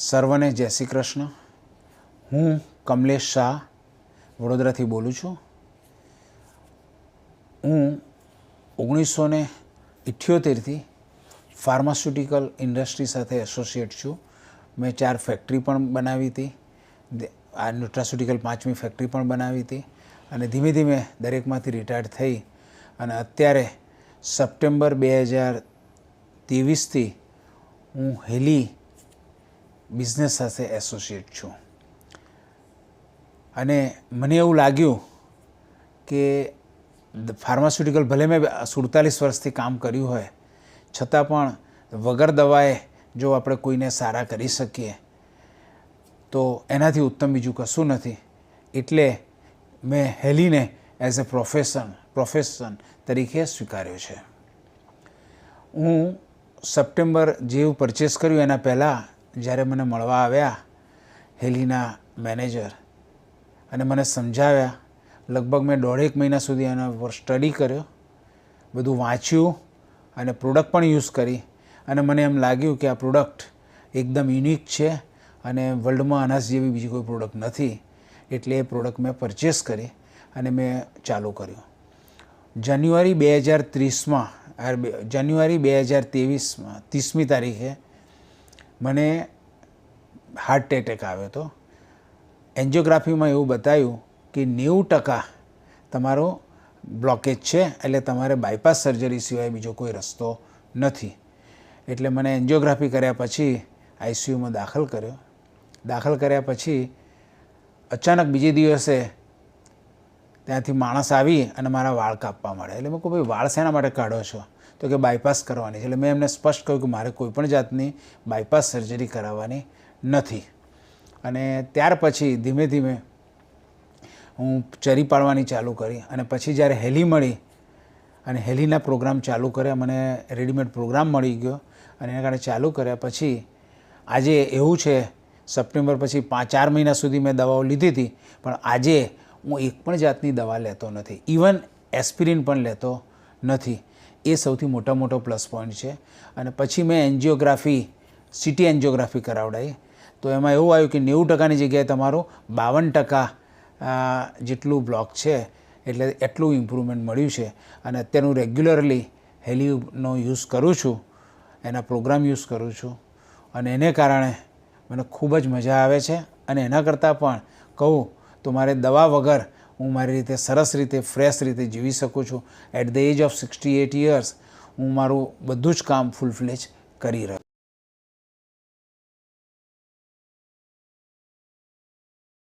સર્વને જય શ્રી કૃષ્ણ. હું કમલેશ શાહ વડોદરાથી બોલું છું. હું 1978થી ફાર્માસ્યુટિકલ ઇન્ડસ્ટ્રી સાથે એસોસિએટ છું. મેં 4 ફેક્ટરી પણ બનાવી હતી. આ ન્યુટ્રાસ્યુટિકલ 5મી ફેક્ટરી પણ બનાવી હતી અને ધીમે ધીમે દરેકમાંથી રિટાયર્ડ થઈ અને અત્યારે સપ્ટેમ્બર 2023થી હું હેલી બિઝનેસ સાથે એસોસિએટ છું. અને મને એવું લાગ્યું કે ફાર્માસ્યુટિકલ ભલે મેં 47 વર્ષથી કામ કર્યું હોય છતાં પણ વગર દવાએ જો આપણે કોઈને સારા કરી શકીએ તો એનાથી ઉત્તમ બીજું કશું નથી. એટલે મેં હેલીને એઝ અ પ્રોફેશન તરીકે સ્વીકાર્યો છે. હું સપ્ટેમ્બર જેવું પરચેસ કર્યું એના પહેલાં જ્યારે મને મળવા આવ્યા હેલીના મેનેજર અને મને સમજાવ્યા, લગભગ મેં 1.5 મહિના સુધી એના પર સ્ટડી કર્યો, બધું વાંચ્યું અને પ્રોડક્ટ પણ યુઝ કરી અને મને એમ લાગ્યું કે આ પ્રોડક્ટ એકદમ યુનિક છે અને વર્લ્ડમાં આના જેવી બીજી કોઈ પ્રોડક્ટ નથી. એટલે એ પ્રોડક્ટ મેં પરચેસ કરી અને મેં ચાલુ કર્યું. જાન્યુઆરી 2023માં 30મી તારીખે મને હાર્ટ એટેક આવ્યો હતો. એન્જિયોગ્રાફીમાં એવું બતાવ્યું કે 90% તમારો બ્લોકેજ છે, એટલે તમારે બાયપાસ સર્જરી સિવાય બીજો કોઈ રસ્તો નથી. એટલે મને એન્જિયોગ્રાફી કર્યા પછી આઈસીયુમાં દાખલ કર્યો. દાખલ કર્યા પછી અચાનક બીજે દિવસે ત્યાંથી માણસ આવી અને મારા વાળ કાપવા માંડ્યા. એટલે મેં કહ્યું, ભાઈ વાળ શેના માટે કાઢો છો? તો કે બાયપાસ કરવાની છે. એટલે મેં એમને સ્પષ્ટ કહ્યું કે મારે કોઈ પણ જાતની બાયપાસ સર્જરી કરાવવાની નથી. અને ત્યાર પછી ધીમે ધીમે હું ચરી પાડવાની ચાલુ કરી અને પછી જ્યારે હેલી મળી અને હેલીના પ્રોગ્રામ ચાલુ કર્યા, મને રેડીમેડ પ્રોગ્રામ મળી ગયો અને એના કારણે ચાલુ કર્યા. પછી આજે એવું છે, સપ્ટેમ્બર પછી 4 મહિના સુધી મેં દવાઓ લીધી હતી, પણ આજે હું એક પણ જાતની દવા લેતો નથી. ઇવન એસ્પિરિન પણ લેતો નથી. એ સૌથી મોટો પ્લસ પોઈન્ટ છે. અને પછી મેં એન્જિયોગ્રાફી, સીટી એન્જિયોગ્રાફી કરાવડાવી તો એમાં એવું આવ્યું કે 90%ની જગ્યાએ તમારું 52% જેટલું બ્લોક છે. એટલે એટલું ઇમ્પ્રુવમેન્ટ મળ્યું છે. અને અત્યારે હું રેગ્યુલરલી હેલીનો યુઝ કરું છું, એના પ્રોગ્રામ યુઝ કરું છું અને એને કારણે મને ખૂબ જ મજા આવે છે. અને એના કરતાં પણ કહું તો મારે દવા વગર હું મારી રીતે સરસ રીતે ફ્રેશ રીતે જીવી શકું છું. At the age of 68 years હું મારું બધું જ કામ ફૂલ ફ્લેજ કરી રહ્યો.